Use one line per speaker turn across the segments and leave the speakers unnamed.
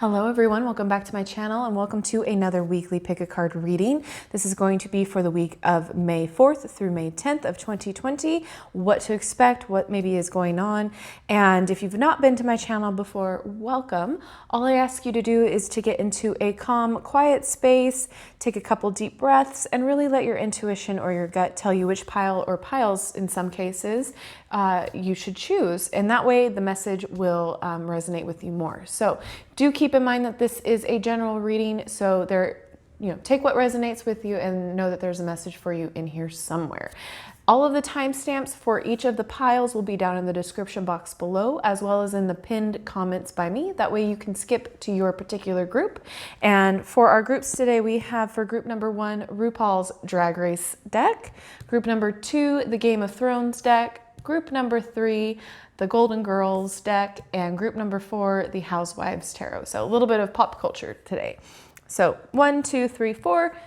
Hello everyone, welcome back to my channel and welcome to another weekly pick a card reading. This is going to be for the week of May 4th through May 10th of 2020, what to expect, what maybe is going on. And if you've not been to my channel before, welcome. All I ask you to do is to get into a calm, quiet space, take a couple deep breaths, and really let your intuition or your gut tell you which pile or piles in some cases you should choose. And that way the message will resonate with you more. So do keep in mind that this is a general reading, so take what resonates with you and know that there's a message for you in here somewhere. All of the timestamps for each of the piles will be down in the description box below, as well as in the pinned comments by me. That way you can skip to your particular group. And for our groups today, we have for group number 1, RuPaul's Drag Race deck. Group number 2, the Game of Thrones deck. Group number 3, the Golden Girls deck, and group number 4, the Housewives Tarot. So a little bit of pop culture today. So 1, 2, 3, 4,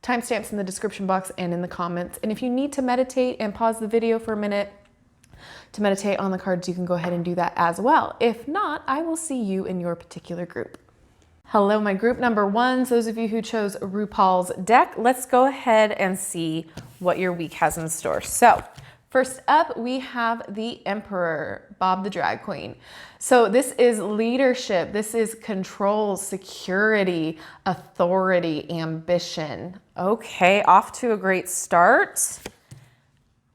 timestamps in the description box and in the comments. And if you need to meditate and pause the video for a minute to meditate on the cards, you can go ahead and do that as well. If not, I will see you in your particular group. Hello, my group number 1s, those of you who chose RuPaul's deck. Let's go ahead and see what your week has in store. So first up, we have the Emperor, Bob the Drag Queen. So this is leadership, this is control, security, authority, ambition. Okay, off to a great start.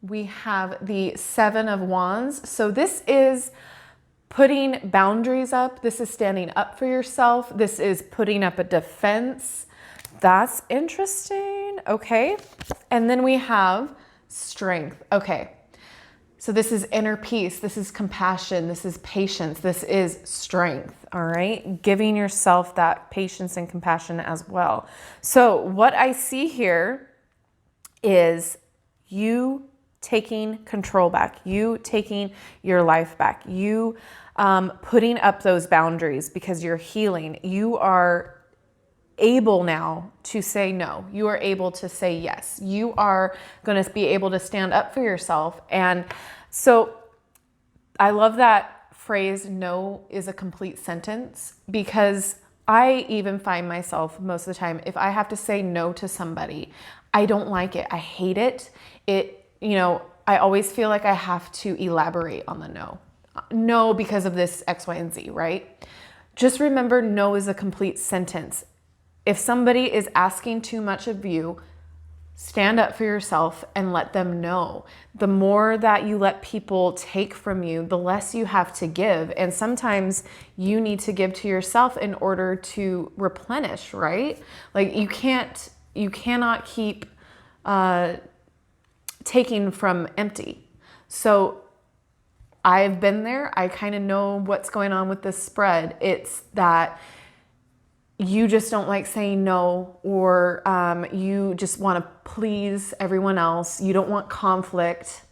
We have the 7 of Wands. So this is putting boundaries up. This is standing up for yourself. This is putting up a defense. That's interesting. Okay. And then we have strength. Okay. So this is inner peace. This is compassion. This is patience. This is strength. All right. Giving yourself that patience and compassion as well. So what I see here is you taking control back, you taking your life back, you putting up those boundaries because you're healing. You are able now to say no. You are able to say yes. You are going to be able to stand up for yourself. And so I love that phrase, no is a complete sentence, because I even find myself most of the time, if I have to say no to somebody, I don't like it. I hate it. I always feel like I have to elaborate on the no. No, because of this X, Y, and Z, right? Just remember, no is a complete sentence. If somebody is asking too much of you, stand up for yourself and let them know. The more that you let people take from you, the less you have to give. And sometimes you need to give to yourself in order to replenish, right? Like you cannot keep taking from empty. So I've been there. I kind of know what's going on with this spread. It's that you just don't like saying no, or you just want to please everyone else. You don't want conflict.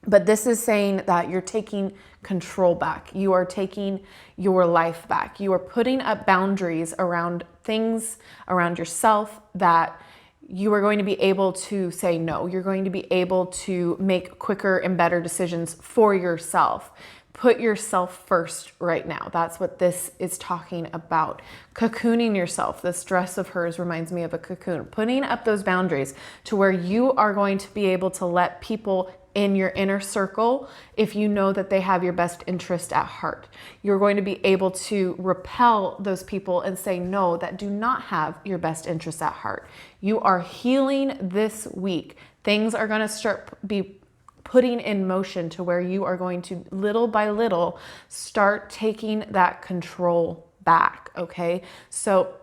But this is saying that you're taking control back. You are taking your life back. You are putting up boundaries around things, around yourself, that you are going to be able to say no. You're going to be able to make quicker and better decisions for yourself. Put yourself first right now. That's what this is talking about. Cocooning yourself. This dress of hers reminds me of a cocoon. Putting up those boundaries to where you are going to be able to let people in your inner circle, if you know that they have your best interest at heart. You're going to be able to repel those people and say no that do not have your best interest at heart. You are healing this week. Things are going to be putting in motion to where you are going to, little by little, start taking that control back, okay? So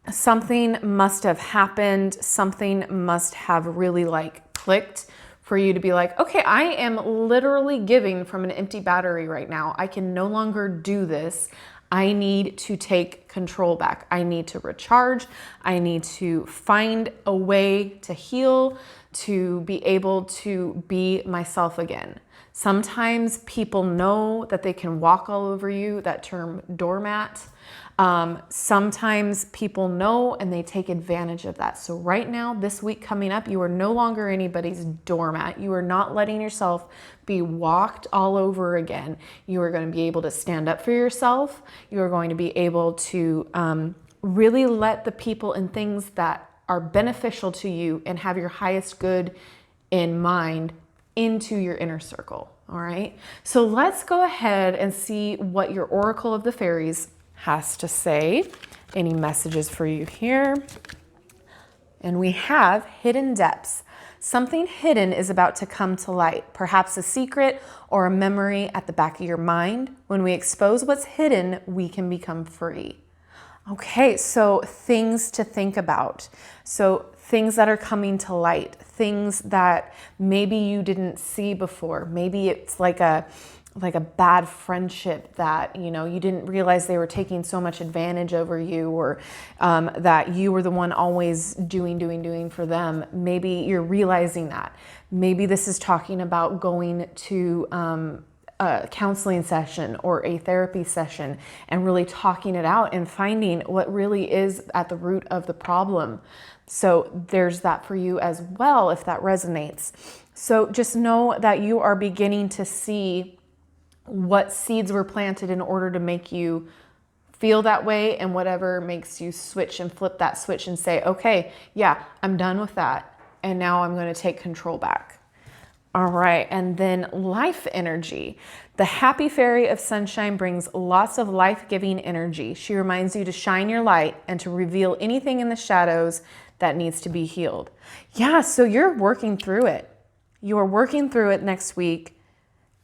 something must have happened. Something must have really clicked for you to be like, okay, I am literally giving from an empty battery right now. I can no longer do this. I need to take control back. I need to recharge. I need to find a way to heal, to be able to be myself again. Sometimes people know that they can walk all over you, that term doormat. Sometimes people know and they take advantage of that. So right now, this week coming up, you are no longer anybody's doormat. You are not letting yourself be walked all over again. You are going to be able to stand up for yourself. You are going to be able to really let the people and things that are beneficial to you and have your highest good in mind into your inner circle. All right. So let's go ahead and see what your Oracle of the Fairies has to say. Any messages for you here? And we have hidden depths. Something hidden is about to come to light, perhaps a secret or a memory at the back of your mind. When we expose what's hidden, we can become free. Okay, so things to think about. So things that are coming to light, things that maybe you didn't see before. Maybe it's like a bad friendship that, you know, you didn't realize they were taking so much advantage over you, or that you were the one always doing for them. Maybe you're realizing that. Maybe this is talking about going to a counseling session or a therapy session and really talking it out and finding what really is at the root of the problem. So there's that for you as well, if that resonates. So just know that you are beginning to see what seeds were planted in order to make you feel that way, and whatever makes you switch and flip that switch and say, okay, yeah, I'm done with that. And now I'm going to take control back. All right, and then life energy. The happy fairy of sunshine brings lots of life-giving energy. She reminds you to shine your light and to reveal anything in the shadows that needs to be healed. Yeah, so you're working through it. You are working through it next week,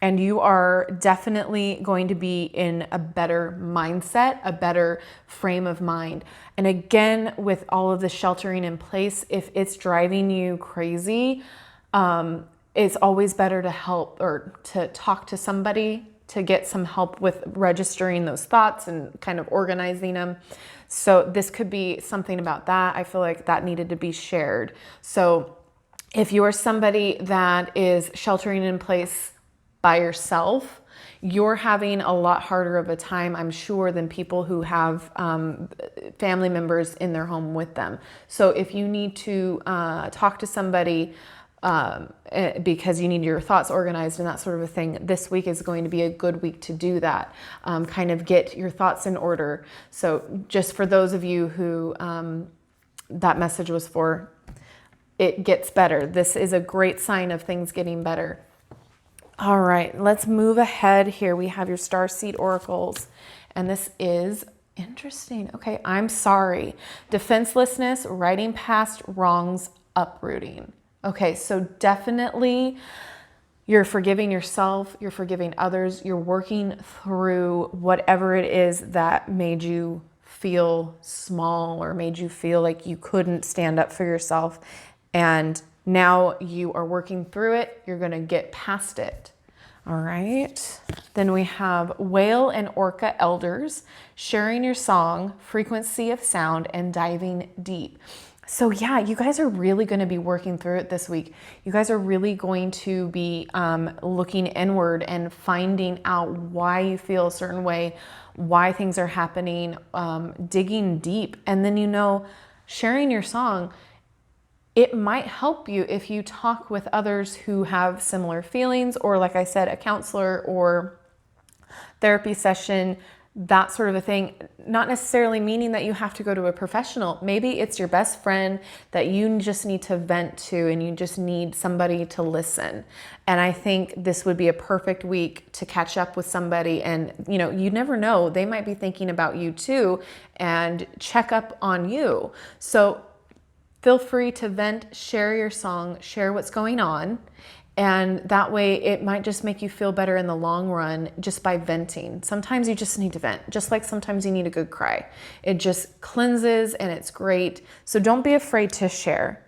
and you are definitely going to be in a better mindset, a better frame of mind. And again, with all of the sheltering in place, if it's driving you crazy, it's always better to help or to talk to somebody to get some help with registering those thoughts and kind of organizing them. So this could be something about that. I feel like that needed to be shared. So if you are somebody that is sheltering in place by yourself, you're having a lot harder of a time, I'm sure, than people who have family members in their home with them. So if you need to talk to somebody because you need your thoughts organized and that sort of a thing, this week is going to be a good week to do that. Kind of get your thoughts in order. So just for those of you who that message was for, it gets better. This is a great sign of things getting better. All right, let's move ahead here. We have your Starseed Oracles, and this is interesting. Okay, I'm sorry. Defenselessness, writing past wrongs, uprooting. Okay, so definitely you're forgiving yourself, you're forgiving others, you're working through whatever it is that made you feel small or made you feel like you couldn't stand up for yourself. And now you are working through it, you're gonna get past it. All right, then we have Whale and Orca Elders, sharing your song, frequency of sound, and diving deep. So yeah, you guys are really going to be working through it this week. You guys are really going to be looking inward and finding out why you feel a certain way, why things are happening, digging deep. And then, you know, sharing your song, it might help you if you talk with others who have similar feelings, or like I said, a counselor or therapy session, that sort of a thing. Not necessarily meaning that you have to go to a professional. Maybe it's your best friend that you just need to vent to, and you just need somebody to listen. And I think this would be a perfect week to catch up with somebody, and you know, you never know, they might be thinking about you too and check up on you. So feel free to vent, share your song, share what's going on. And that way it might just make you feel better in the long run just by venting. Sometimes you just need to vent, just like sometimes you need a good cry. It just cleanses and it's great. So don't be afraid to share.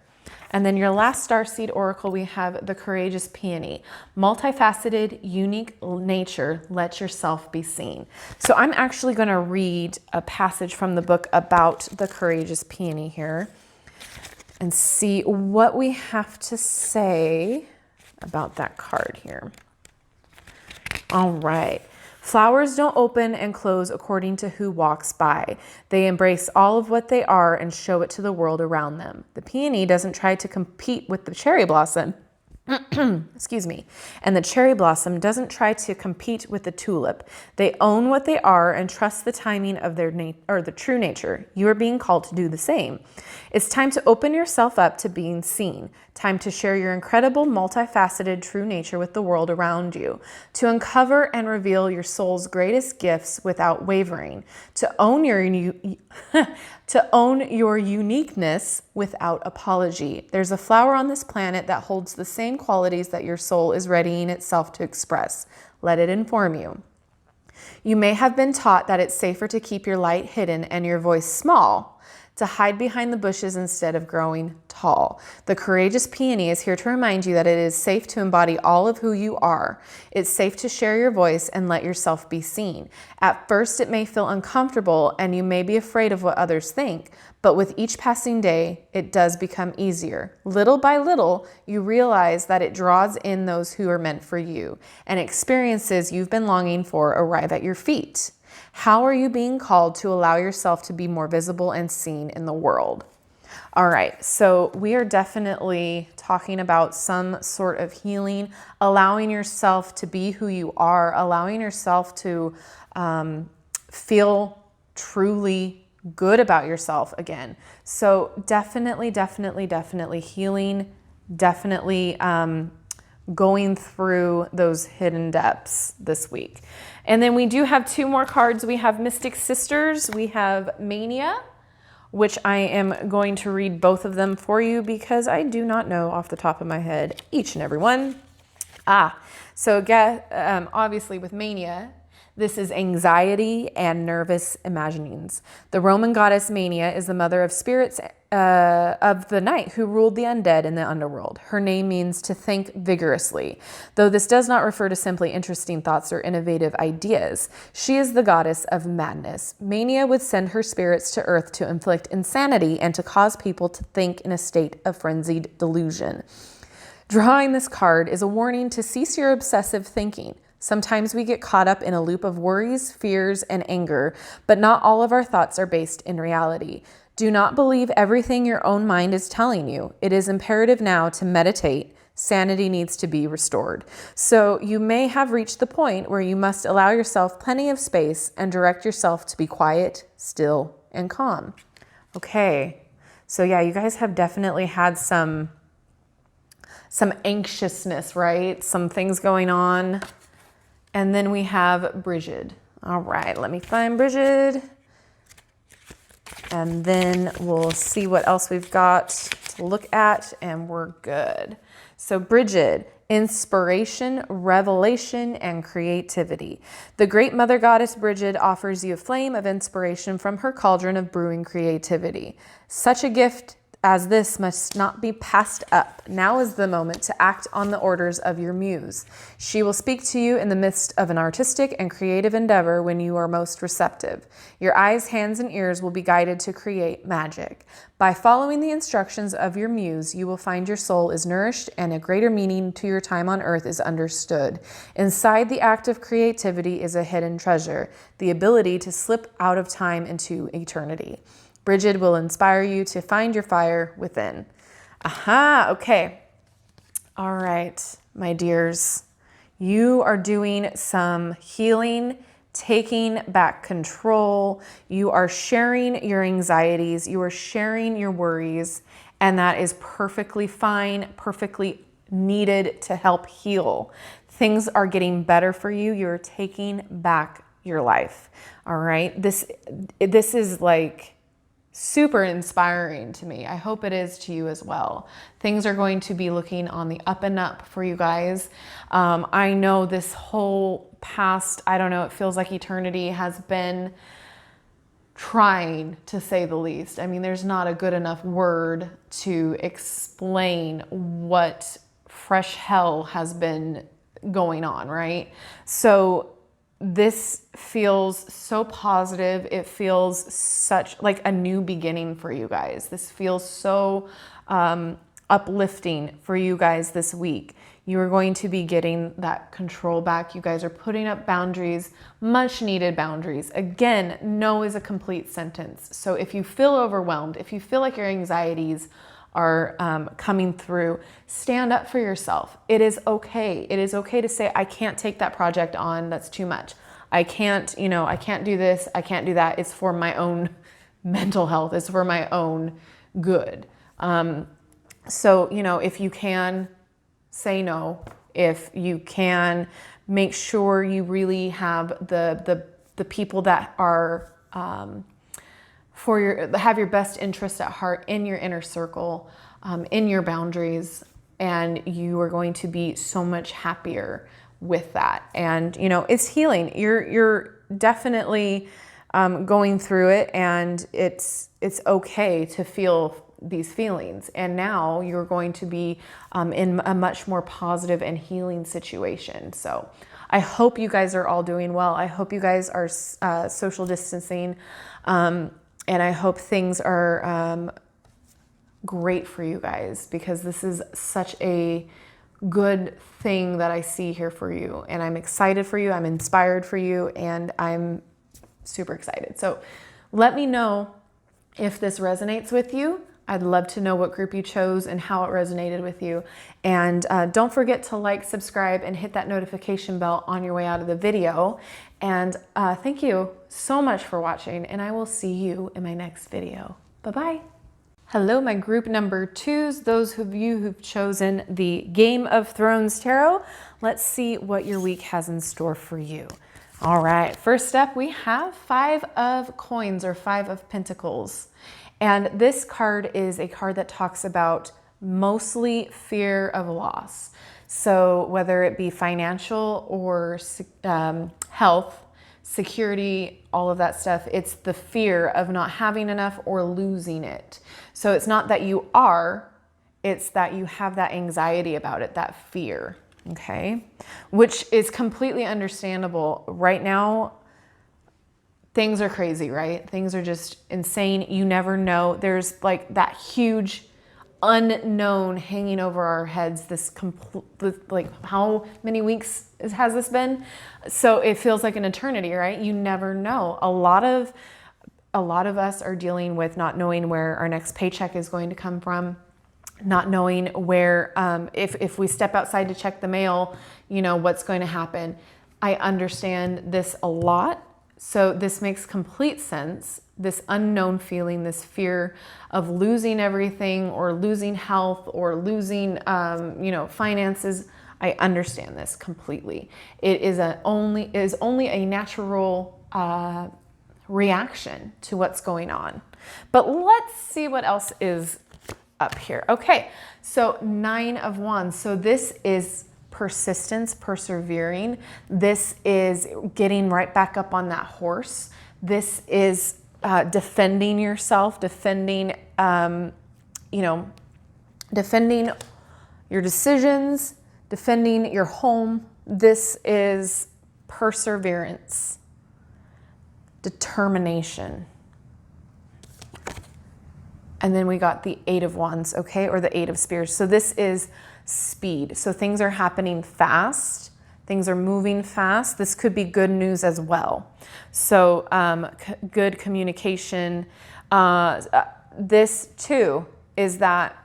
And then your last Starseed Oracle, we have the Courageous Peony. Multifaceted, unique nature, let yourself be seen. So I'm actually going to read a passage from the book about the Courageous Peony here and see what we have to say about that card here. All right. Flowers don't open and close according to who walks by. They embrace all of what they are and show it to the world around them. The peony doesn't try to compete with the cherry blossom. Excuse me. And the cherry blossom doesn't try to compete with the tulip. They own what they are and trust the timing of their the true nature. You are being called to do the same. It's time to open yourself up to being seen. Time to share your incredible, multifaceted true nature with the world around you. To uncover and reveal your soul's greatest gifts without wavering. To own your uniqueness without apology. There's a flower on this planet that holds the same qualities that your soul is readying itself to express. Let it inform you. You may have been taught that it's safer to keep your light hidden and your voice small, to hide behind the bushes instead of growing tall. The courageous peony is here to remind you that it is safe to embody all of who you are. It's safe to share your voice and let yourself be seen. At first, it may feel uncomfortable and you may be afraid of what others think, but with each passing day, it does become easier. Little by little, you realize that it draws in those who are meant for you, and experiences you've been longing for arrive at your feet. How are you being called to allow yourself to be more visible and seen in the world? All right, so we are definitely talking about some sort of healing, allowing yourself to be who you are, allowing yourself to feel truly good about yourself again. So definitely healing, definitely going through those hidden depths this week. And then we do have two more cards. We have Mystic Sisters, we have Mania, which I am going to read both of them for you because I do not know off the top of my head each and every one. So obviously with Mania, this is anxiety and nervous imaginings. The Roman goddess Mania is the mother of spirits of the night who ruled the undead in the underworld. Her name means to think vigorously. Though this does not refer to simply interesting thoughts or innovative ideas, she is the goddess of madness. Mania would send her spirits to earth to inflict insanity and to cause people to think in a state of frenzied delusion. Drawing this card is a warning to cease your obsessive thinking. Sometimes we get caught up in a loop of worries, fears, and anger, but not all of our thoughts are based in reality. Do not believe everything your own mind is telling you. It is imperative now to meditate. Sanity needs to be restored. So you may have reached the point where you must allow yourself plenty of space and direct yourself to be quiet, still, and calm. Okay, so yeah, you guys have definitely had some anxiousness, right? Some things going on. And then we have Brigid. All right, let me find Brigid. And then we'll see what else we've got to look at, and we're good. So Brigid, inspiration, revelation, and creativity. The great mother goddess Brigid offers you a flame of inspiration from her cauldron of brewing creativity. Such a gift as this must not be passed up. Now is the moment to act on the orders of your muse. She will speak to you in the midst of an artistic and creative endeavor when you are most receptive. Your eyes, hands, and ears will be guided to create magic. By following the instructions of your muse, you will find your soul is nourished and a greater meaning to your time on earth is understood. Inside the act of creativity is a hidden treasure, the ability to slip out of time into eternity. Brigid will inspire you to find your fire within. Okay. All right, my dears. You are doing some healing, taking back control. You are sharing your anxieties. You are sharing your worries. And that is perfectly fine, perfectly needed to help heal. Things are getting better for you. You're taking back your life. All right. This is like super inspiring to me. I hope it is to you as well. Things are going to be looking on the up and up for you guys. I know this whole past, I don't know, it feels like eternity has been trying, to say the least. I mean, there's not a good enough word to explain what fresh hell has been going on, right? So this feels so positive. It feels such like a new beginning for you guys. This feels so uplifting for you guys this week. You are going to be getting that control back. You guys are putting up boundaries, much needed boundaries. Again, no is a complete sentence. So if you feel overwhelmed, if you feel like your anxieties are coming through, stand up for yourself. It is okay. It is okay to say, I can't take that project on. That's too much. I can't, I can't do this. I can't do that. It's for my own mental health. It's for my own good. So, if you can say no, if you can make sure you really have the people that are, have your best interest at heart in your inner circle, in your boundaries, and you are going to be so much happier with that. And, it's healing. You're definitely, going through it, and it's okay to feel these feelings. And now you're going to be, in a much more positive and healing situation. So I hope you guys are all doing well. I hope you guys are, social distancing, and I hope things are great for you guys, because this is such a good thing that I see here for you. And I'm excited for you. I'm inspired for you. And I'm super excited. So let me know if this resonates with you. I'd love to know what group you chose and how it resonated with you. And don't forget to like, subscribe, and hit that notification bell on your way out of the video. And thank you so much for watching, and I will see you in my next video. Bye-bye. Hello, my group number 2s, those of you who've chosen the Game of Thrones Tarot. Let's see what your week has in store for you. All right, first up, we have 5 of Coins, or 5 of Pentacles. And this card is a card that talks about mostly fear of loss. So whether it be financial or health, security, all of that stuff, it's the fear of not having enough or losing it. So it's not that you are, it's that you have that anxiety about it, that fear, okay? Which is completely understandable. Right now, things are crazy, right? Things are just insane. You never know. There's like that huge unknown hanging over our heads. This like, how many weeks has this been? So it feels like an eternity, right? You never know. A lot of us are dealing with not knowing where our next paycheck is going to come from, not knowing where, if we step outside to check the mail, what's going to happen. I understand this a lot. So this makes complete sense. This unknown feeling, this fear of losing everything, or losing health, or losing, finances. I understand this completely. It is only a natural reaction to what's going on. But let's see what else is up here. Okay, so 9 of Wands. So this is persistence, persevering. This is getting right back up on that horse. This is defending yourself, defending defending your decisions, defending your home. This is perseverance, determination. And then we got the 8 of Wands, okay, or the 8 of Spears. So this is speed. So things are happening fast. Things are moving fast. This could be good news as well. So good communication. This too is that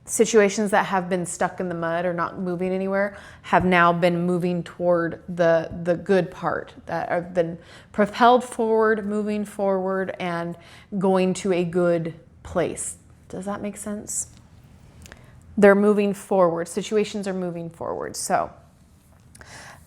situations that have been stuck in the mud or not moving anywhere have now been moving toward the good part, that have been propelled forward, moving forward, and going to a good place. Does that make sense? They're moving forward. Situations are moving forward. So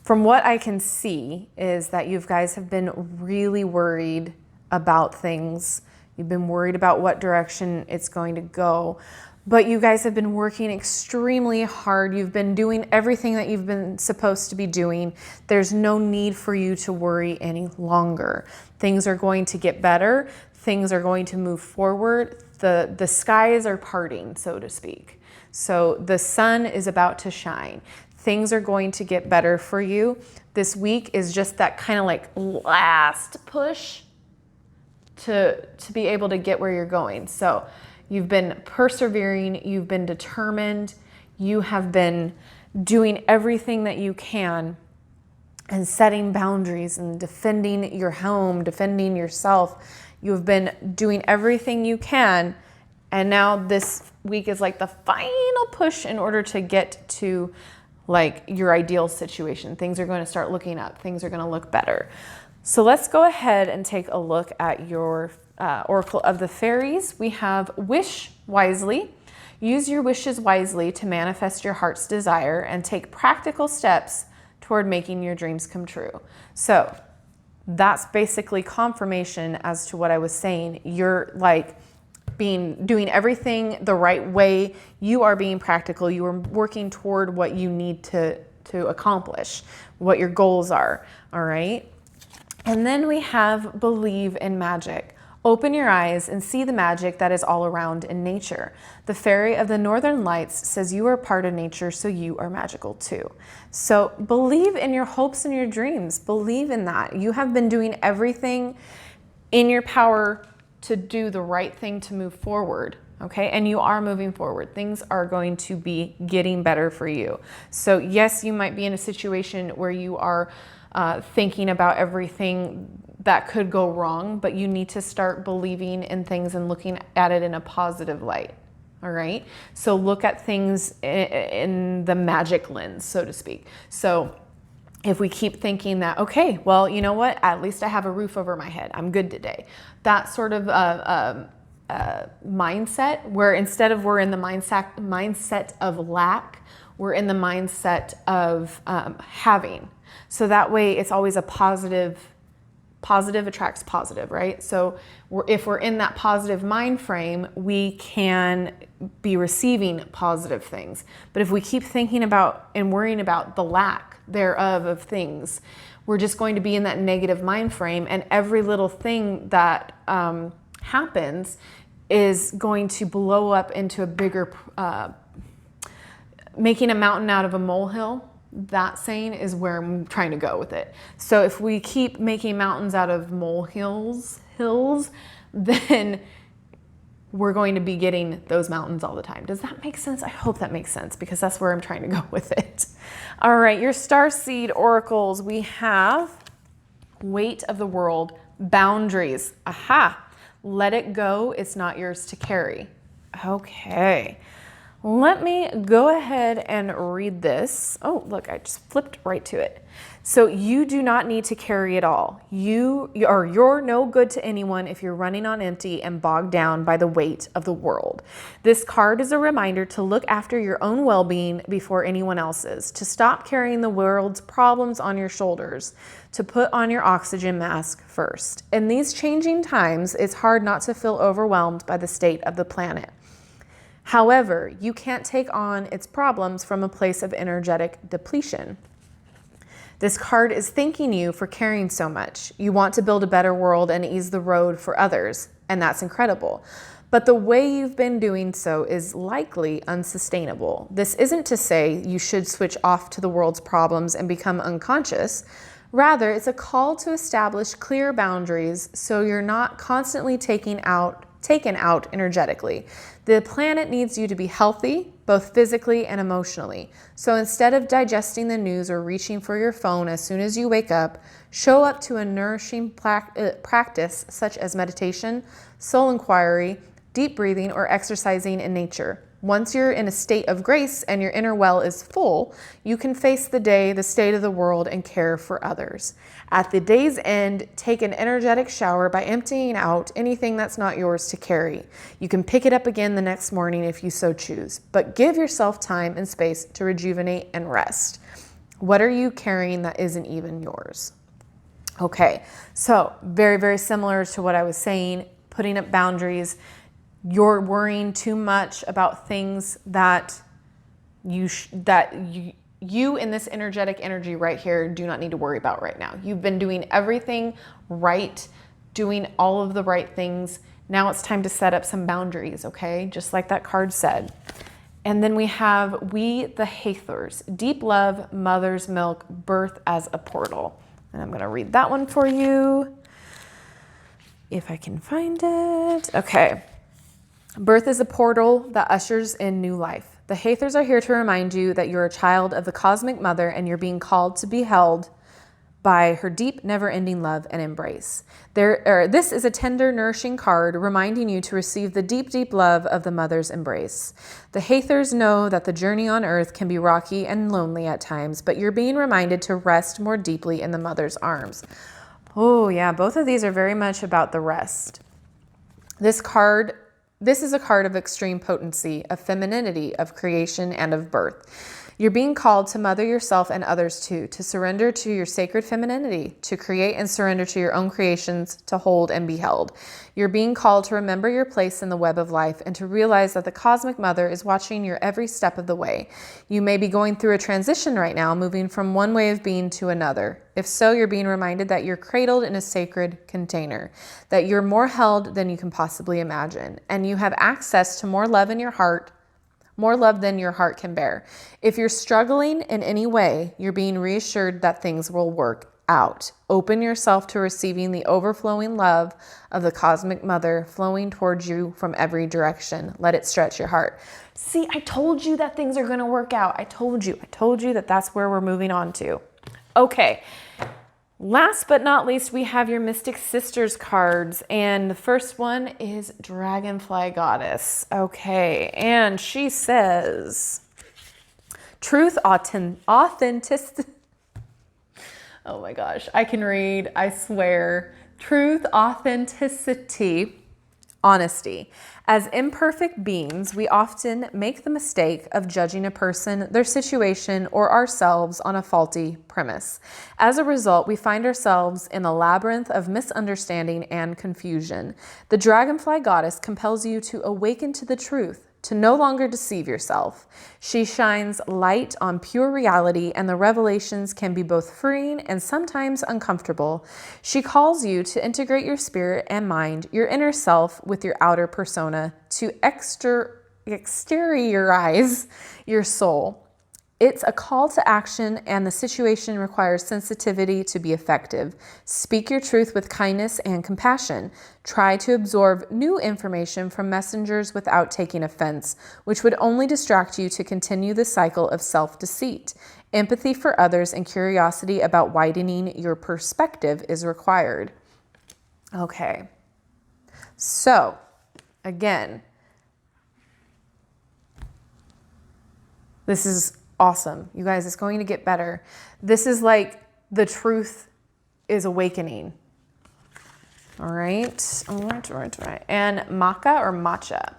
from what I can see is that you guys have been really worried about things. You've been worried about what direction it's going to go. But you guys have been working extremely hard. You've been doing everything that you've been supposed to be doing. There's no need for you to worry any longer. Things are going to get better. Things are going to move forward. The skies are parting, so to speak. So the sun is about to shine. Things are going to get better for you. This week is just that kind of like last push to be able to get where you're going. So you've been persevering, you've been determined, you have been doing everything that you can and setting boundaries and defending your home, defending yourself. You've been doing everything you can. And now this week is like the final push in order to get to like your ideal situation. Things are going to start looking up. Things are going to look better. So let's go ahead and take a look at your Oracle of the Fairies. We have wish wisely. Use your wishes wisely to manifest your heart's desire and take practical steps toward making your dreams come true. So that's basically confirmation as to what I was saying. You're like doing everything the right way. You are being practical. You are working toward what you need to accomplish, what your goals are. All right. And then we have believe in magic. Open your eyes and see the magic that is all around in nature. The fairy of the northern lights says you are part of nature, so you are magical too. So believe in your hopes and your dreams. Believe in that. You have been doing everything in your power to do the right thing to move forward. Okay, and you are moving forward. Things are going to be getting better for you. So yes, you might be in a situation where you are thinking about everything that could go wrong, but you need to start believing in things and looking at it in a positive light. All right. So look at things in the magic lens, so to speak. So if we keep thinking that, okay, well, you know what? At least I have a roof over my head. I'm good today. That sort of mindset where instead of we're in the mindset of lack, we're in the mindset of having. So that way it's always a positive attracts positive, right? So if we're in that positive mind frame, we can be receiving positive things. But if we keep thinking about and worrying about the lack thereof of things, we're just going to be in that negative mind frame, and every little thing that happens is going to blow up into a bigger, making a mountain out of a molehill. That saying is where I'm trying to go with it. So if we keep making mountains out of molehills, then we're going to be getting those mountains all the time. Does that make sense? I hope that makes sense, because that's where I'm trying to go with it. All right, your Starseed Oracles. We have weight of the world, boundaries. Aha, let it go. It's not yours to carry. Okay. Let me go ahead and read this. Oh, look, I just flipped right to it. So you do not need to carry it all. You're no good to anyone if you're running on empty and bogged down by the weight of the world. This card is a reminder to look after your own well-being before anyone else's, to stop carrying the world's problems on your shoulders, to put on your oxygen mask first. In these changing times, it's hard not to feel overwhelmed by the state of the planet. However, you can't take on its problems from a place of energetic depletion. This card is thanking you for caring so much. You want to build a better world and ease the road for others, and that's incredible. But the way you've been doing so is likely unsustainable. This isn't to say you should switch off to the world's problems and become unconscious. Rather, it's a call to establish clear boundaries so you're not constantly taken out energetically. The planet needs you to be healthy, both physically and emotionally. So instead of digesting the news or reaching for your phone as soon as you wake up, show up to a nourishing practice such as meditation, soul inquiry, deep breathing, or exercising in nature. Once you're in a state of grace and your inner well is full, you can face the day, the state of the world, and care for others. At the day's end, take an energetic shower by emptying out anything that's not yours to carry. You can pick it up again the next morning if you so choose, but give yourself time and space to rejuvenate and rest. What are you carrying that isn't even yours? Okay, so very, very similar to what I was saying, putting up boundaries. You're worrying too much about things that you in this energetic energy right here do not need to worry about right now. You've been doing everything right, doing all of the right things. Now it's time to set up some boundaries, okay? Just like that card said. And then we have We the Hathors, deep love, mother's milk, birth as a portal. And I'm going to read that one for you if I can find it. Okay. Birth is a portal that ushers in new life. The Hathors are here to remind you that you're a child of the Cosmic Mother and you're being called to be held by her deep, never-ending love and embrace. This is a tender, nourishing card reminding you to receive the deep, deep love of the Mother's embrace. The Hathors know that the journey on Earth can be rocky and lonely at times, but you're being reminded to rest more deeply in the Mother's arms. Oh yeah, both of these are very much about the rest. This is a card of extreme potency, of femininity, of creation, and of birth. You're being called to mother yourself and others too, to surrender to your sacred femininity, to create and surrender to your own creations, to hold and be held. You're being called to remember your place in the web of life and to realize that the Cosmic Mother is watching your every step of the way. You may be going through a transition right now, moving from one way of being to another. If so, you're being reminded that you're cradled in a sacred container, that you're more held than you can possibly imagine, and you have access to more love in your heart, more love than your heart can bear. If you're struggling in any way, you're being reassured that things will work out. Open yourself to receiving the overflowing love of the Cosmic Mother flowing towards you from every direction. Let it stretch your heart. See, I told you that things are going to work out. I told you that that's where we're moving on to. Okay. Last but not least, we have your Mystic Sisters cards, and the first one is Dragonfly Goddess. Okay, and she says, truth, authenticity. Oh my gosh, I can read, I swear. Truth, authenticity, honesty. As imperfect beings, we often make the mistake of judging a person, their situation, or ourselves on a faulty premise. As a result, we find ourselves in a labyrinth of misunderstanding and confusion. The Dragonfly Goddess compels you to awaken to the truth, to no longer deceive yourself. She shines light on pure reality, and the revelations can be both freeing and sometimes uncomfortable. She calls you to integrate your spirit and mind, your inner self, with your outer persona, to exteriorize your soul. It's a call to action, and the situation requires sensitivity to be effective. Speak your truth with kindness and compassion. Try to absorb new information from messengers without taking offense, which would only distract you to continue the cycle of self-deceit. Empathy for others and curiosity about widening your perspective is required. Okay. So, again, this is awesome. You guys, it's going to get better. This is like the truth is awakening. All right. All right. And maca or matcha.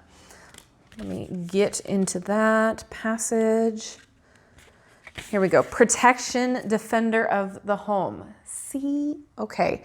Let me get into that passage. Here we go. Protection, defender of the home. See? Okay.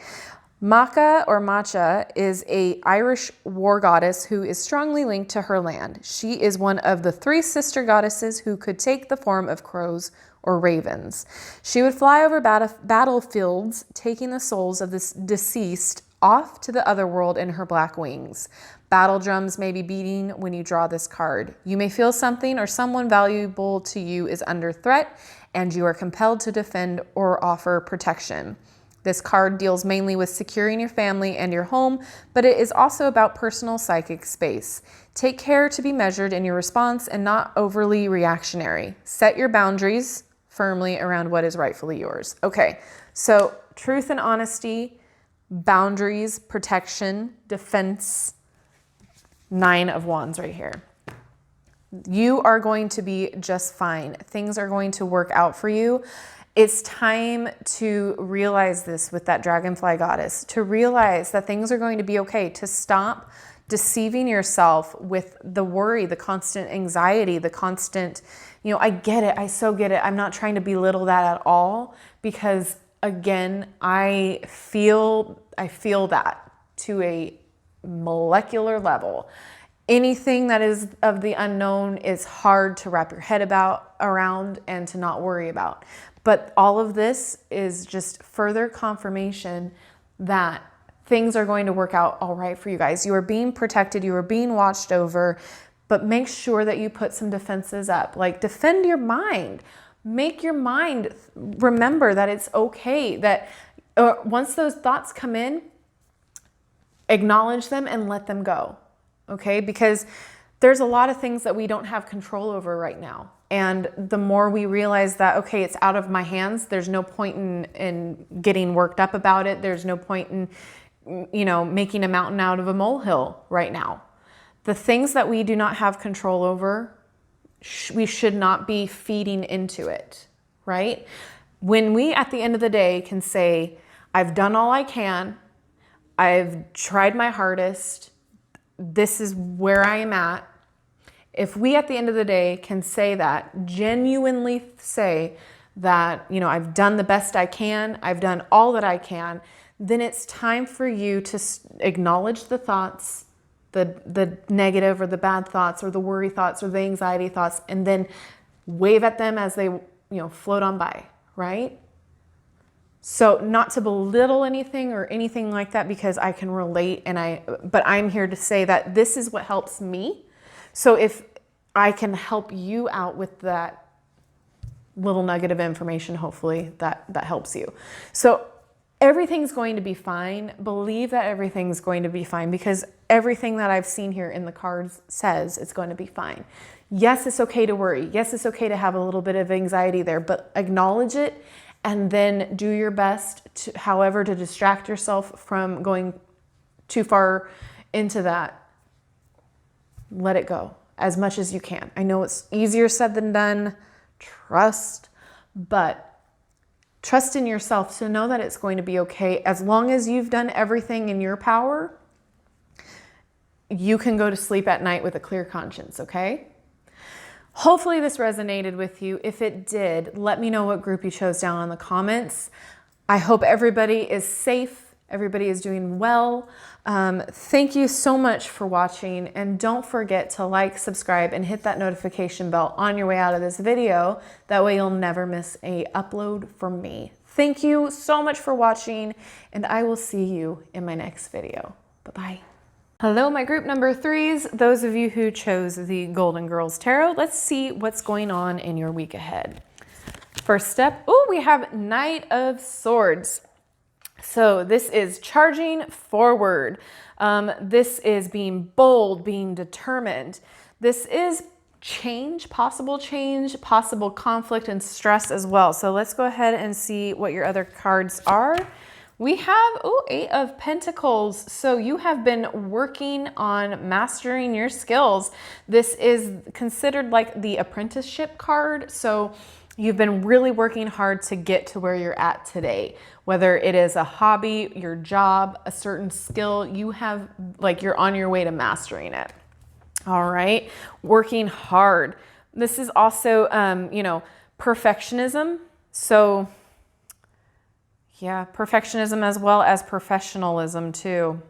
Maca or Matcha is an Irish war goddess who is strongly linked to her land. She is one of the 3 sister goddesses who could take the form of crows or ravens. She would fly over battlefields, taking the souls of the deceased off to the other world in her black wings. Battle drums may be beating when you draw this card. You may feel something or someone valuable to you is under threat, and you are compelled to defend or offer protection. This card deals mainly with securing your family and your home, but it is also about personal psychic space. Take care to be measured in your response and not overly reactionary. Set your boundaries firmly around what is rightfully yours. Okay, so truth and honesty, boundaries, protection, defense, 9 of Wands right here. You are going to be just fine. Things are going to work out for you. It's time to realize this with that Dragonfly Goddess, to realize that things are going to be okay, to stop deceiving yourself with the worry, the constant anxiety, the constant, I get it. I so get it. I'm not trying to belittle that at all, because again, I feel that to a molecular level. Anything that is of the unknown is hard to wrap your head around and to not worry about. But all of this is just further confirmation that things are going to work out all right for you guys. You are being protected. You are being watched over, but make sure that you put some defenses up. Like, defend your mind. Make your mind remember that it's okay, that once those thoughts come in, acknowledge them and let them go. Okay? Because there's a lot of things that we don't have control over right now. And the more we realize that, okay, it's out of my hands, there's no point in getting worked up about it. There's no point in, making a mountain out of a molehill right now. The things that we do not have control over, we should not be feeding into it, right? When we, at the end of the day, can say, I've done all I can, I've tried my hardest, this is where I am at. If we, at the end of the day, can say that, genuinely say that, I've done the best I can, I've done all that I can, then it's time for you to acknowledge the thoughts, the negative or the bad thoughts or the worry thoughts or the anxiety thoughts, and then wave at them as they, float on by, right? So not to belittle anything or anything like that, because I can relate, but I'm here to say that this is what helps me. So if I can help you out with that little nugget of information, hopefully that helps you. So everything's going to be fine. Believe that everything's going to be fine, because everything that I've seen here in the cards says it's going to be fine. Yes, it's okay to worry. Yes, it's okay to have a little bit of anxiety there, but acknowledge it and then do your best to distract yourself from going too far into that. Let it go as much as you can. I know it's easier said than done. But trust in yourself to know that it's going to be okay. As long as you've done everything in your power, you can go to sleep at night with a clear conscience, okay? Hopefully this resonated with you. If it did, let me know what group you chose down in the comments. I hope everybody is safe. Everybody is doing well. Thank you so much for watching. And don't forget to like, subscribe, and hit that notification bell on your way out of this video. That way you'll never miss an upload from me. Thank you so much for watching, and I will see you in my next video. Bye-bye. Hello, my group number 3s, those of you who chose the Golden Girls Tarot. Let's see what's going on in your week ahead. First step, we have Knight of Swords. So this is charging forward. This is being bold, being determined. This is change, possible conflict and stress as well. So let's go ahead and see what your other cards are. We have, 8 of Pentacles. So you have been working on mastering your skills. This is considered like the apprenticeship card. So you've been really working hard to get to where you're at today. Whether it is a hobby, your job, a certain skill, you're on your way to mastering it. All right, working hard. This is also, perfectionism. So yeah, perfectionism as well as professionalism too.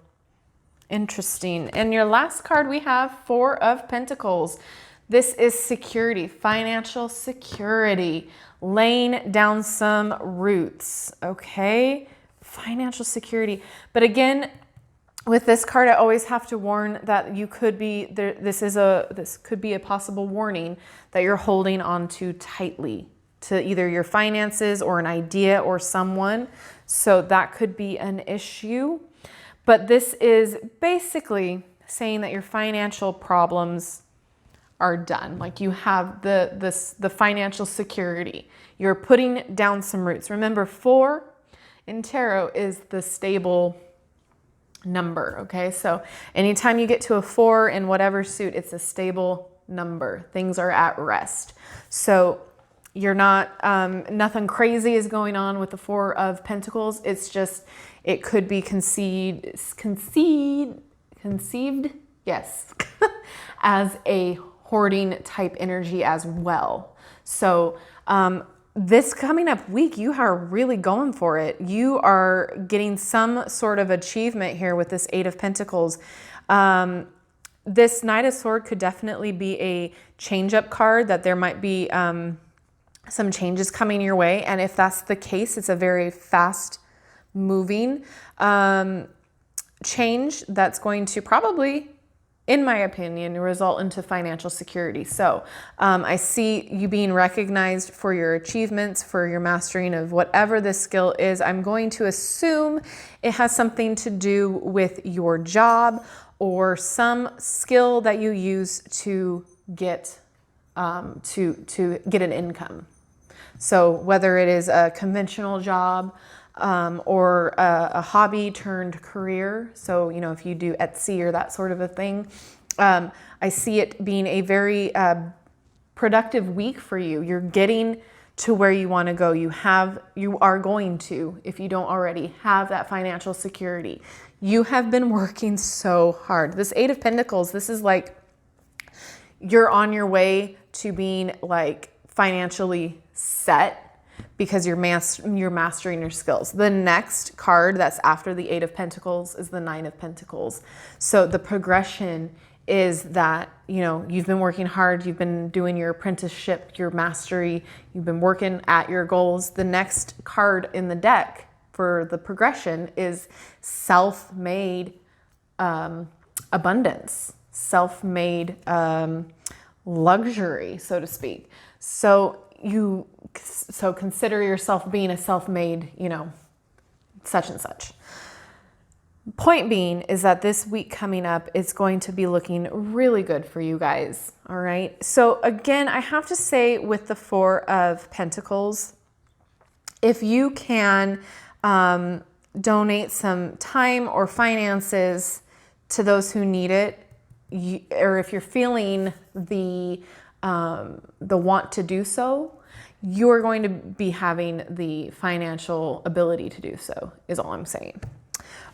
Interesting. And your last card we have 4 of Pentacles. This is security, financial security, laying down some roots, okay? Financial security. But again, with this card, I always have to warn that you could be, this could be a possible warning that you're holding on too tightly to either your finances or an idea or someone. So that could be an issue. But this is basically saying that your financial problems are done. Like you have the financial security. You're putting down some roots. Remember, 4 in tarot is the stable number, okay? So anytime you get to a 4 in whatever suit, it's a stable number. Things are at rest. So you're not, nothing crazy is going on with the 4 of Pentacles. It's just, it could be conceived, yes, as a hoarding type energy as well. So this coming up week, you are really going for it. You are getting some sort of achievement here with this 8 of Pentacles. This Knight of Swords could definitely be a change-up card, that there might be some changes coming your way. And if that's the case, it's a very fast moving change that's going to probably in my opinion, result into financial security. So I see you being recognized for your achievements, for your mastering of whatever this skill is. I'm going to assume it has something to do with your job or some skill that you use to get to get an income. So whether it is a conventional job or a hobby turned career. So, you know, if you do Etsy or that sort of a thing, I see it being a very productive week for you. You're getting to where you want to go. You are going to, if you don't already have that financial security. You have been working so hard. This Eight of Pentacles, this is like you're on your way to being like financially set because you're mastering your skills. The next card that's after the Eight of Pentacles is the Nine of Pentacles. So the progression is that, you know, you've been working hard, you've been doing your apprenticeship, your mastery, you've been working at your goals. The next card in the deck for the progression is self-made abundance, self-made luxury, so to speak. So consider yourself being a self-made, you know, such and such. Point being is that this week coming up is going to be looking really good for you guys. All right. So again, I have to say with the Four of Pentacles, if you can donate some time or finances to those who need it, or if you're feeling the want to do so, you're going to be having the financial ability to do so, is all I'm saying.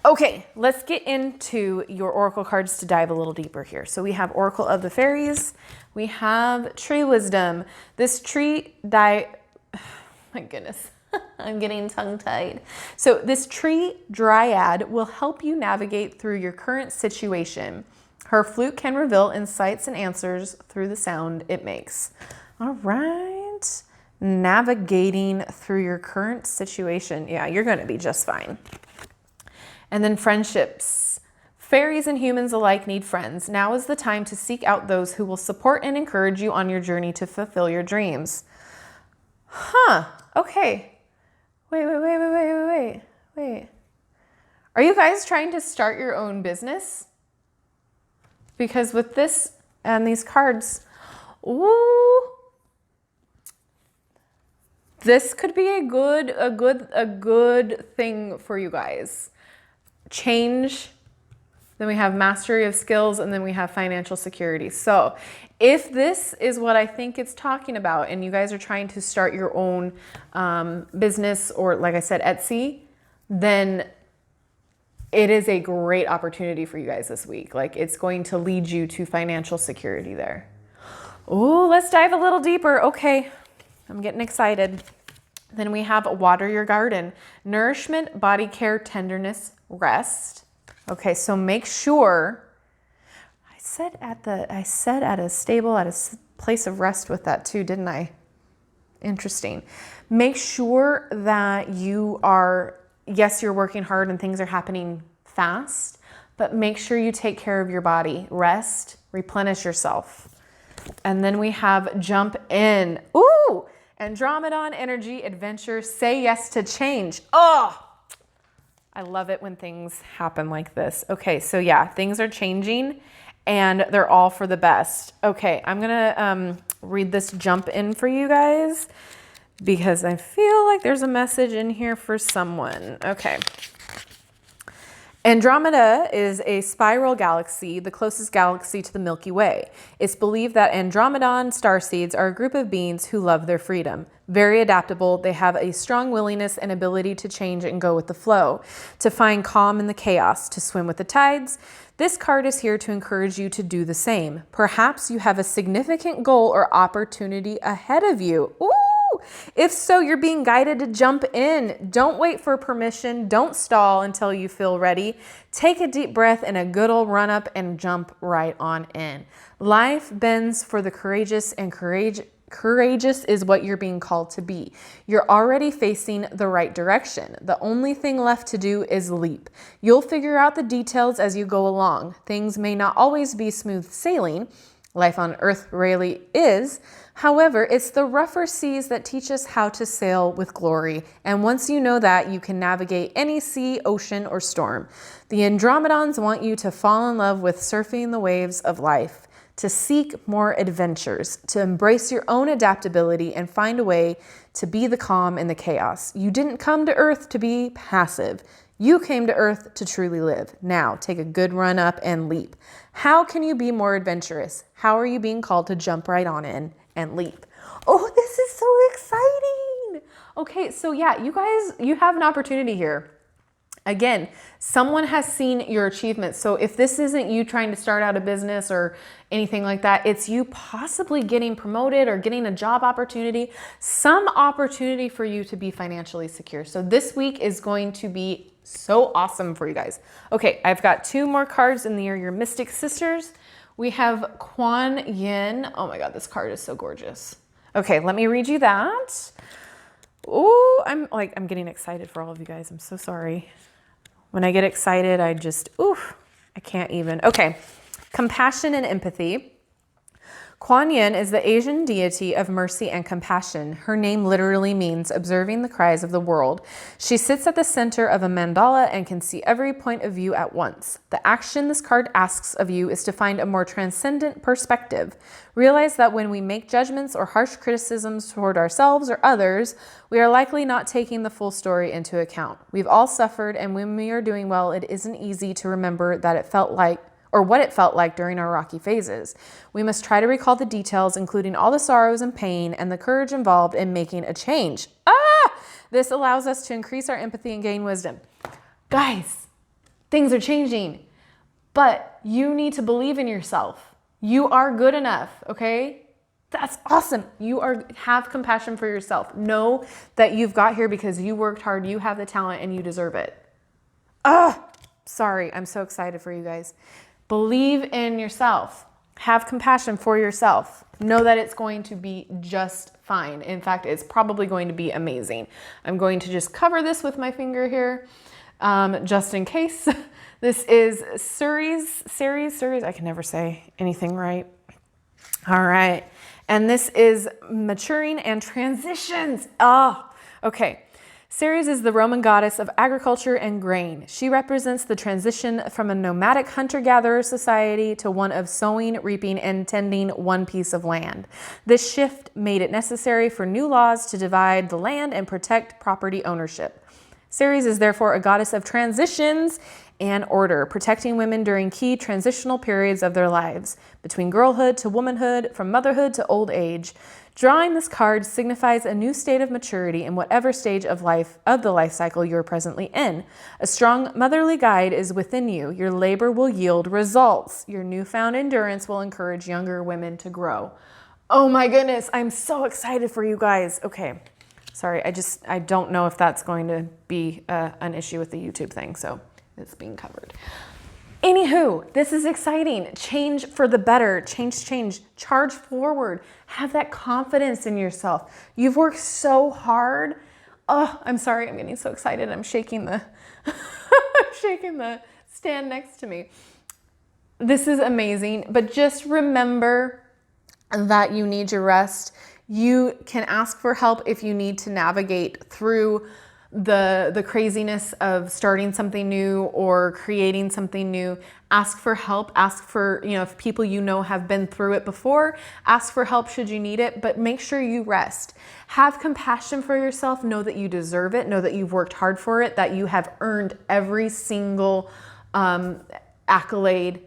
Okay, let's get into your oracle cards to dive a little deeper here. So we have Oracle of the Fairies. We have Tree Wisdom. This tree my goodness, I'm getting tongue-tied. So this tree dryad will help you navigate through your current situation. Her flute can reveal insights and answers through the sound it makes. All right. Navigating through your current situation. Yeah, you're going to be just fine. And then friendships. Fairies and humans alike need friends. Now is the time to seek out those who will support and encourage you on your journey to fulfill your dreams. Huh. Okay. Wait. Are you guys trying to start your own business? Because with this and these cards, ooh, this could be a good thing for you guys. Change, then we have mastery of skills, and then we have financial security. So if this is what I think it's talking about and you guys are trying to start your own business or, like I said, Etsy, then it is a great opportunity for you guys this week. Like, it's going to lead you to financial security there. Oh, let's dive a little deeper. Okay, I'm getting excited. Then we have water your garden. Nourishment, body care, tenderness, rest. Okay, so make sure, I said at a stable, at a place of rest with that too, didn't I? Interesting. Make sure that you are, yes, you're working hard and things are happening fast, but make sure you take care of your body. Rest, replenish yourself. And then we have jump in. Ooh! Andromedon energy, adventure, say yes to change. Oh, I love it when things happen like this. Okay, so yeah, things are changing and they're all for the best. Okay, I'm gonna read this jump in for you guys because I feel like there's a message in here for someone. Okay. Andromeda is a spiral galaxy, the closest galaxy to the Milky Way. It's believed that Andromedon starseeds are a group of beings who love their freedom. Very adaptable, they have a strong willingness and ability to change and go with the flow, to find calm in the chaos, to swim with the tides. This card is here to encourage you to do the same. Perhaps you have a significant goal or opportunity ahead of you. Ooh! If so, you're being guided to jump in. Don't wait for permission. Don't stall until you feel ready. Take a deep breath and a good old run up and jump right on in. Life bends for the courageous and courage Courageous is what you're being called to be. You're already facing the right direction. The only thing left to do is leap. You'll figure out the details as you go along. Things may not always be smooth sailing. Life on Earth rarely is. However, it's the rougher seas that teach us how to sail with glory. And once you know that, you can navigate any sea, ocean, or storm. The Andromedons want you to fall in love with surfing the waves of life, to seek more adventures, to embrace your own adaptability and find a way to be the calm in the chaos. You didn't come to Earth to be passive. You came to Earth to truly live. Now, take a good run up and leap. How can you be more adventurous? How are you being called to jump right on in and leap? Oh, this is so exciting. Okay, so yeah, you guys, you have an opportunity here. Again, someone has seen your achievements. So if this isn't you trying to start out a business or anything like that, it's you possibly getting promoted or getting a job opportunity, some opportunity for you to be financially secure. So this week is going to be so awesome for you guys. Okay, I've got 2 more cards in the Your Mystic Sisters. We have Kuan Yin. Oh my God, this card is so gorgeous. Okay, let me read you that. Oh, I'm getting excited for all of you guys. I'm so sorry. When I get excited, I can't even. Okay, compassion and empathy. Kuan Yin is the Asian deity of mercy and compassion. Her name literally means observing the cries of the world. She sits at the center of a mandala and can see every point of view at once. The action this card asks of you is to find a more transcendent perspective. Realize that when we make judgments or harsh criticisms toward ourselves or others, we are likely not taking the full story into account. We've all suffered, and when we are doing well, it isn't easy to remember that it felt like or what it felt like during our rocky phases. We must try to recall the details, including all the sorrows and pain and the courage involved in making a change. This allows us to increase our empathy and gain wisdom. Guys, things are changing, but you need to believe in yourself. You are good enough, okay? That's awesome. Have compassion for yourself. Know that you've got here because you worked hard, you have the talent, and you deserve it. Sorry, I'm so excited for you guys. Believe in yourself. Have compassion for yourself. Know that it's going to be just fine. In fact, it's probably going to be amazing. I'm going to just cover this with my finger here, just in case. This is Ceres. I can never say anything right. All right. And this is maturing and transitions. Okay. Ceres is the Roman goddess of agriculture and grain. She represents the transition from a nomadic hunter-gatherer society to one of sowing, reaping, and tending one piece of land. This shift made it necessary for new laws to divide the land and protect property ownership. Ceres is therefore a goddess of transitions and order, protecting women during key transitional periods of their lives, between girlhood to womanhood, from motherhood to old age. Drawing this card signifies a new state of maturity in whatever stage of the life cycle you're presently in. A strong motherly guide is within you. Your labor will yield results. Your newfound endurance will encourage younger women to grow. Oh my goodness, I'm so excited for you guys. Okay, sorry, I don't know if that's going to be an issue with the YouTube thing, so it's being covered. Anywho, this is exciting. Change for the better. Change. Charge forward. Have that confidence in yourself. You've worked so hard. Oh, I'm sorry. I'm getting so excited. I'm shaking the stand next to me. This is amazing. But just remember that you need your rest. You can ask for help if you need to navigate through the craziness of starting something new or creating something new. Ask for help. Ask for, if people have been through it before, ask for help should you need it, but make sure you rest. Have compassion for yourself. Know that you deserve it. Know that you've worked hard for it, that you have earned every single accolade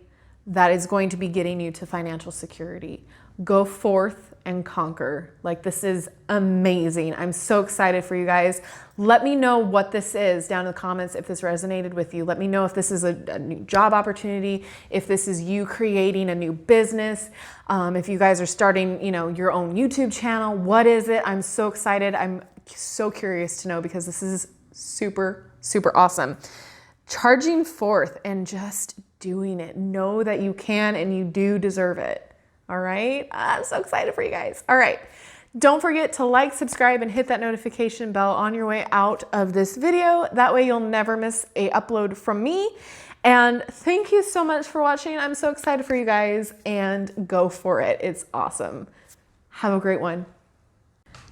that is going to be getting you to financial security. Go forth and conquer. This is amazing. I'm so excited for you guys. Let me know what this is down in the comments if this resonated with you. Let me know if this is a new job opportunity, if this is you creating a new business, if you guys are starting, your own YouTube channel. What is it? I'm so excited. I'm so curious to know because this is super, super awesome. Charging forth and just doing it. Know that you can and you do deserve it. All right. I'm so excited for you guys. All right. Don't forget to like, subscribe, and hit that notification bell on your way out of this video. That way you'll never miss a upload from me. And thank you so much for watching. I'm so excited for you guys, and go for it. It's awesome. Have a great one.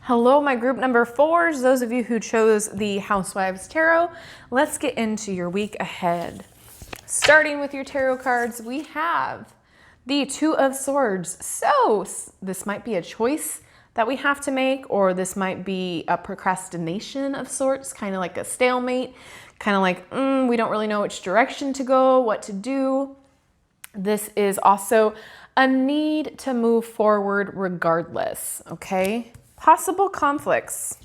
Hello, my group number 4s, those of you who chose the Housewives Tarot. Let's get into your week ahead. Starting with your tarot cards, we have the Two of Swords. So this might be a choice that we have to make, or this might be a procrastination of sorts, kind of like a stalemate, kind of like, we don't really know which direction to go, what to do. This is also a need to move forward regardless, okay? Possible conflicts.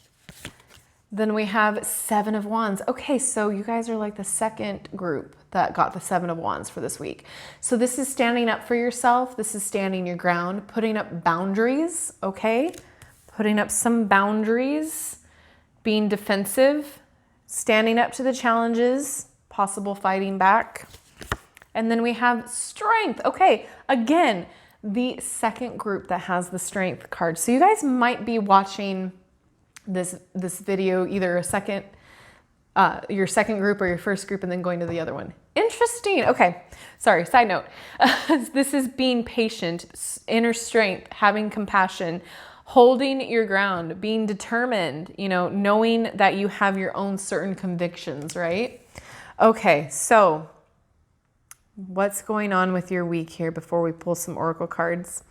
Then we have Seven of Wands. Okay, so you guys are like the second group that got the Seven of Wands for this week. So this is standing up for yourself. This is standing your ground, putting up boundaries, okay? Putting up some boundaries, being defensive, standing up to the challenges, possible fighting back. And then we have Strength. Okay, again, the second group that has the Strength card. So you guys might be watching this video, either your second group or your first group, and then going to the other one. Interesting. Okay. Sorry. Side note. This is being patient, inner strength, having compassion, holding your ground, being determined, knowing that you have your own certain convictions, right? Okay. So what's going on with your week here before we pull some oracle cards?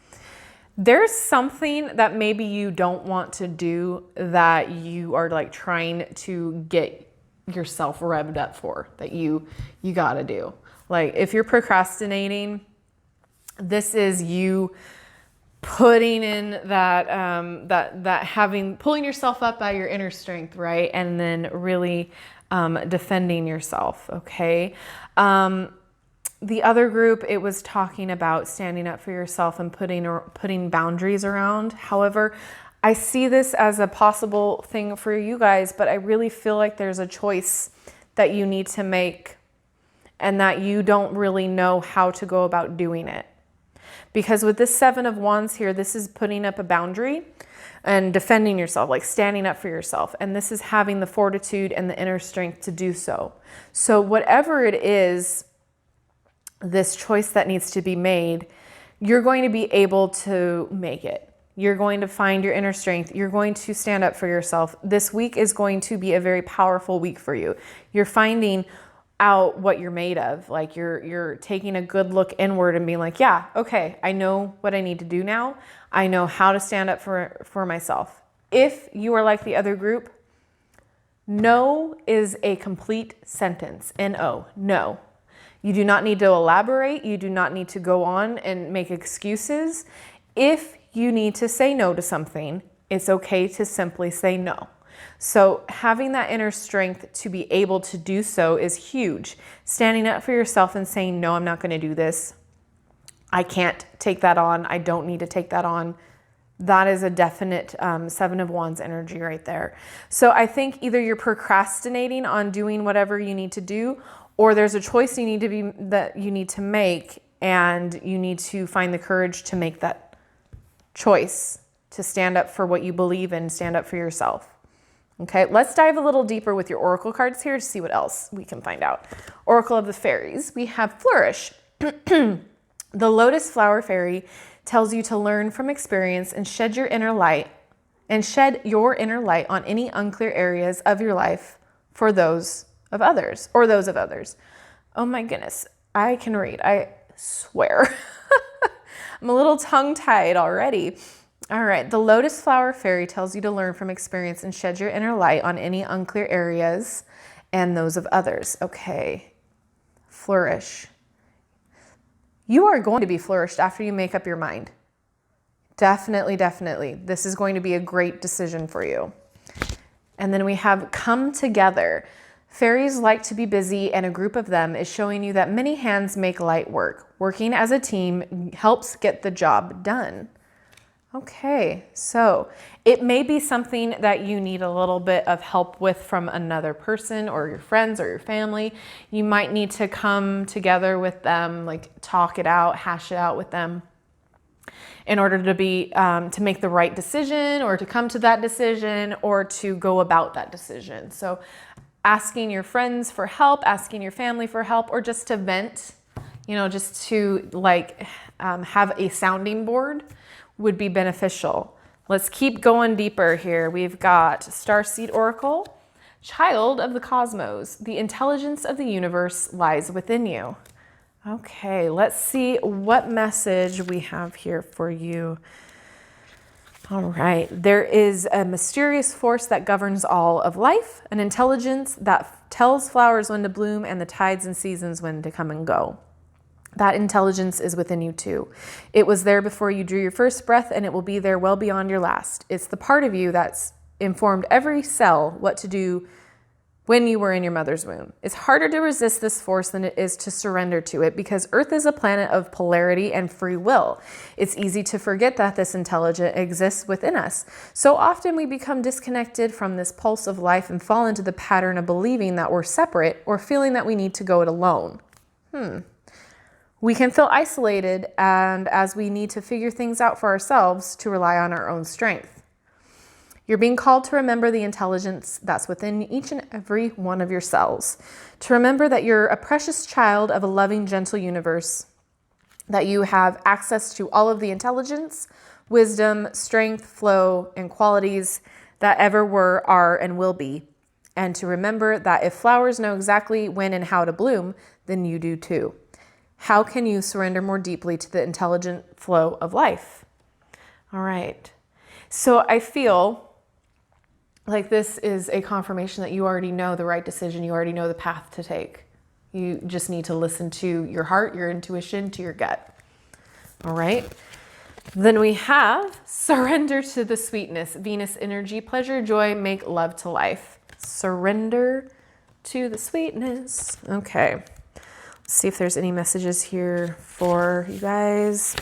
There's something that maybe you don't want to do that you are like trying to get yourself revved up for, that you got to do. Like if you're procrastinating, this is you putting in pulling yourself up by your inner strength, right? And then really defending yourself, okay? The other group, it was talking about standing up for yourself and putting boundaries around. However, I see this as a possible thing for you guys, but I really feel like there's a choice that you need to make and that you don't really know how to go about doing it. Because with this Seven of Wands here, this is putting up a boundary and defending yourself, like standing up for yourself. And this is having the fortitude and the inner strength to do so. So whatever it is, this choice that needs to be made, you're going to be able to make it. You're going to find your inner strength. You're going to stand up for yourself. This week is going to be a very powerful week for you. You're finding out what you're made of. Like you're taking a good look inward and being like, yeah, okay, I know what I need to do now. I know how to stand up for myself. If you are like the other group, no is a complete sentence. N-O, no. You do not need to elaborate. You do not need to go on and make excuses. If you need to say no to something, it's okay to simply say no. So having that inner strength to be able to do so is huge. Standing up for yourself and saying, no, I'm not going to do this. I can't take that on. I don't need to take that on. That is a definite Seven of Wands energy right there. So I think either you're procrastinating on doing whatever you need to do, or there's a choice you need to make, and you need to find the courage to make that choice, to stand up for what you believe in, stand up for yourself. Okay, let's dive a little deeper with your oracle cards here to see what else we can find out. Oracle of the Fairies, we have Flourish. The Lotus Flower Fairy tells you to learn from experience and shed your inner light on any unclear areas of your life for those of others. Oh my goodness, I can read, I swear. I'm a little tongue-tied already. All right, the Lotus Flower Fairy tells you to learn from experience and shed your inner light on any unclear areas and those of others. Okay, flourish. You are going to be flourished after you make up your mind. Definitely, definitely. This is going to be a great decision for you. And then we have Come Together. Fairies like to be busy, and a group of them is showing you that many hands make light work. Working as a team helps get the job done. Okay, so it may be something that you need a little bit of help with from another person or your friends or your family. You might need to come together with them, like talk it out, hash it out with them. in order to be, to make the right decision or to come to that decision or to go about that decision. So asking your friends for help, asking your family for help, or just to vent, you know, just to like have a sounding board would be beneficial. Let's keep going deeper here. We've got Starseed Oracle, Child of the Cosmos. The intelligence of the universe lies within you. Okay, let's see what message we have here for you. All right, there is a mysterious force that governs all of life, an intelligence that tells flowers when to bloom and the tides and seasons when to come and go. That intelligence is within you too. It was there before you drew your first breath, and it will be there well beyond your last. It's the part of you that's informed every cell what to do when you were in your mother's womb. It's harder to resist this force than it is to surrender to it, because Earth is a planet of polarity and free will. It's easy to forget that this intelligence exists within us. So often we become disconnected from this pulse of life and fall into the pattern of believing that we're separate or feeling that we need to go it alone. We can feel isolated, and as we need to figure things out for ourselves to rely on our own strength. You're being called to remember the intelligence that's within each and every one of your cells. To remember that you're a precious child of a loving, gentle universe, that you have access to all of the intelligence, wisdom, strength, flow, and qualities that ever were, are, and will be. And to remember that if flowers know exactly when and how to bloom, then you do too. How can you surrender more deeply to the intelligent flow of life? All right. So I feel like this is a confirmation that you already know the right decision. You already know the path to take. You just need to listen to your heart, your intuition, to your gut. All right. Then we have surrender to the sweetness. Venus energy, pleasure, joy, make love to life. Surrender to the sweetness. Okay. See if there's any messages here for you guys.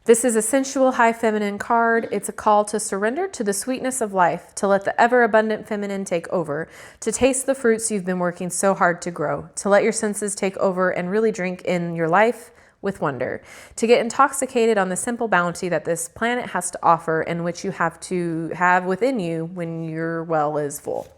This is a sensual high feminine card. It's a call to surrender to the sweetness of life, to let the ever abundant feminine take over, to taste the fruits you've been working so hard to grow, to let your senses take over and really drink in your life with wonder, to get intoxicated on the simple bounty that this planet has to offer and which you have to have within you when your well is full.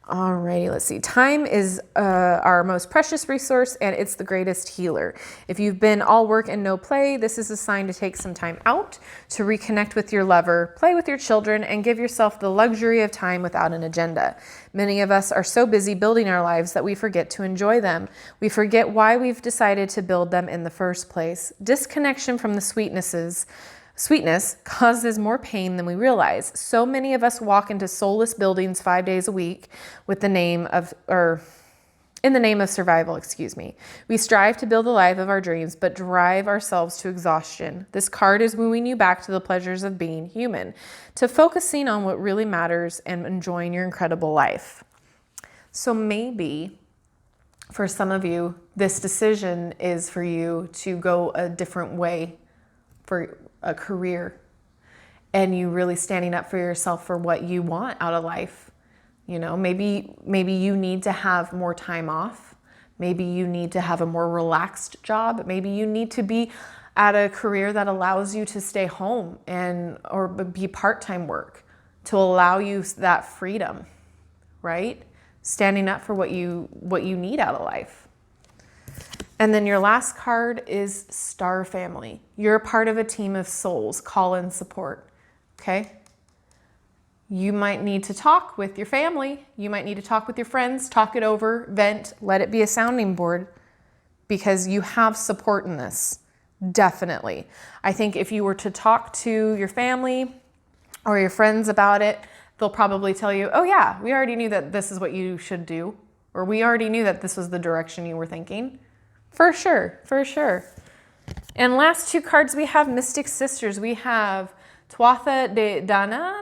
Alrighty, let's see. Time is our most precious resource, and it's the greatest healer. If you've been all work and no play, this is a sign to take some time out to reconnect with your lover, play with your children, and give yourself the luxury of time without an agenda. Many of us are so busy building our lives that we forget to enjoy them. We forget why we've decided to build them in the first place. Disconnection from the Sweetness causes more pain than we realize. So many of us walk into soulless buildings 5 days a week with in the name of survival, We strive to build the life of our dreams, but drive ourselves to exhaustion. This card is wooing you back to the pleasures of being human, to focusing on what really matters and enjoying your incredible life. So maybe for some of you, this decision is for you to go a different way for a career, and you really standing up for yourself for what you want out of life. You know, maybe you need to have more time off. Maybe you need to have a more relaxed job. Maybe you need to be at a career that allows you to stay home or be part-time work to allow you that freedom, right? Standing up for what you need out of life. And then your last card is Star Family. You're a part of a team of souls. Call in support, okay? You might need to talk with your family. You might need to talk with your friends, talk it over, vent, let it be a sounding board, because you have support in this, definitely. I think if you were to talk to your family or your friends about it, they'll probably tell you, oh yeah, we already knew that this is what you should do, or we already knew that this was the direction you were thinking. For sure, for sure. And last two cards, we have Mystic Sisters. We have Tuatha De Danann.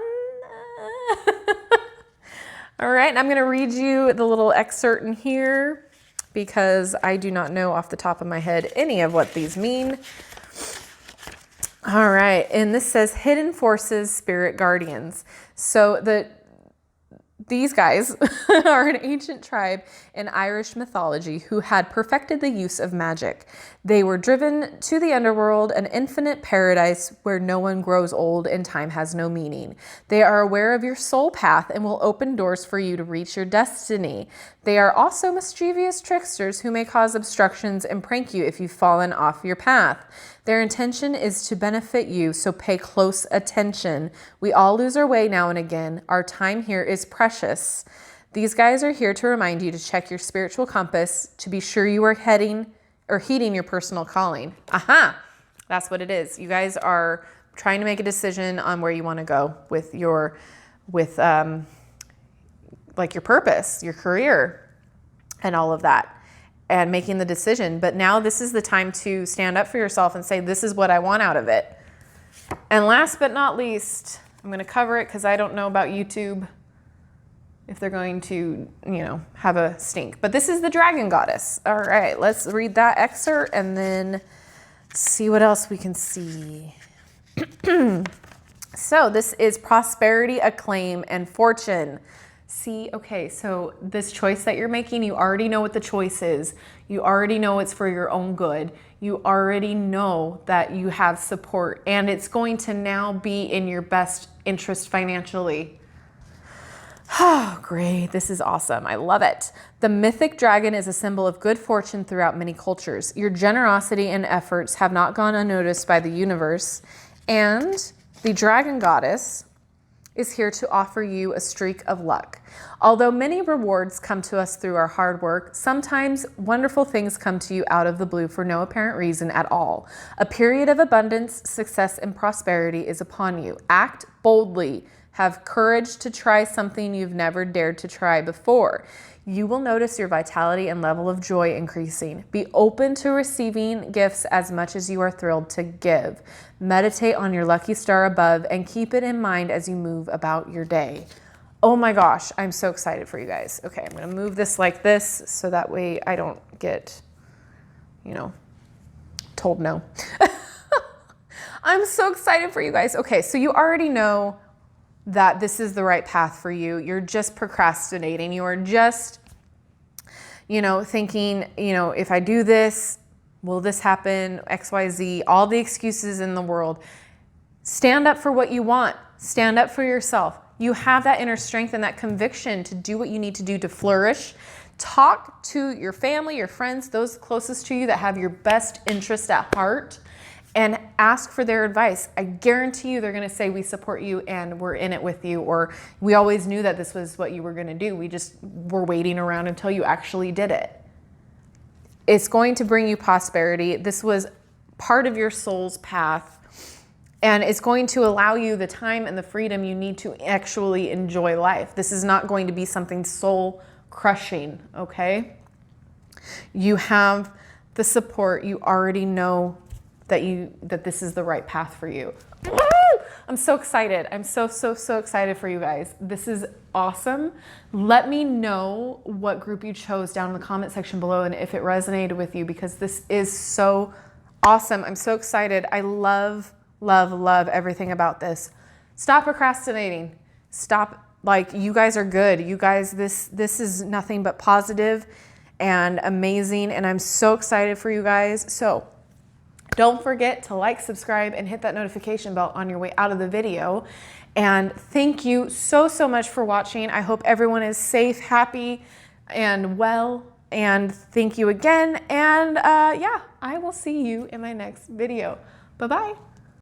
All right, and I'm going to read you the little excerpt in here because I do not know off the top of my head any of what these mean. All right, and this says Hidden Forces, Spirit Guardians. So These guys are an ancient tribe in Irish mythology who had perfected the use of magic. They were driven to the underworld, an infinite paradise where no one grows old and time has no meaning. They are aware of your soul path and will open doors for you to reach your destiny. They are also mischievous tricksters who may cause obstructions and prank you if you've fallen off your path. Their intention is to benefit you, so pay close attention. We all lose our way now and again. Our time here is precious. These guys are here to remind you to check your spiritual compass to be sure you are heeding your personal calling. Aha! That's what it is. You guys are trying to make a decision on where you want to go with your purpose, your career, and all of that. And making the decision. But now this is the time to stand up for yourself and say, this is what I want out of it. And last but not least, I'm going to cover it because I don't know about YouTube if they're going to, have a stink. But this is the Dragon Goddess. All right, let's read that excerpt and then see what else we can see. So this is prosperity, acclaim, and fortune. See, okay, so this choice that you're making, you already know what the choice is. You already know it's for your own good. You already know that you have support, and it's going to now be in your best interest financially. Oh, great. This is awesome. I love it. The mythic dragon is a symbol of good fortune throughout many cultures. Your generosity and efforts have not gone unnoticed by the universe, and the Dragon Goddess is here to offer you a streak of luck. Although many rewards come to us through our hard work, sometimes wonderful things come to you out of the blue for no apparent reason at all. A period of abundance, success, and prosperity is upon you. Act boldly. Have courage to try something you've never dared to try before. You will notice your vitality and level of joy increasing. Be open to receiving gifts as much as you are thrilled to give. Meditate on your lucky star above and keep it in mind as you move about your day. Oh my gosh, I'm so excited for you guys. Okay, I'm going to move this like this so that way I don't get, told no. I'm so excited for you guys. Okay, so you already know that this is the right path for you. You're just procrastinating. You are just, thinking, if I do this, will this happen? X, Y, Z, all the excuses in the world. Stand up for what you want. Stand up for yourself. You have that inner strength and that conviction to do what you need to do to flourish. Talk to your family, your friends, those closest to you that have your best interest at heart, and ask for their advice. I guarantee you they're going to say, we support you and we're in it with you, or we always knew that this was what you were going to do. We just were waiting around until you actually did it. It's going to bring you prosperity. This was part of your soul's path, and it's going to allow you the time and the freedom you need to actually enjoy life. This is not going to be something soul crushing, okay? You have the support. You already know that this is the right path for you. I'm so excited. I'm so excited for you guys. This is awesome. Let me know what group you chose down in the comment section below and if it resonated with you, because this is so awesome. I'm so excited. I love everything about this. Stop procrastinating. Stop, you guys are good. You guys, this is nothing but positive and amazing, and I'm so excited for you guys. So don't forget to like, subscribe, and hit that notification bell on your way out of the video. And thank you so much for watching. I hope everyone is safe, happy, and well. And thank you again. And yeah, I will see you in my next video. Bye-bye.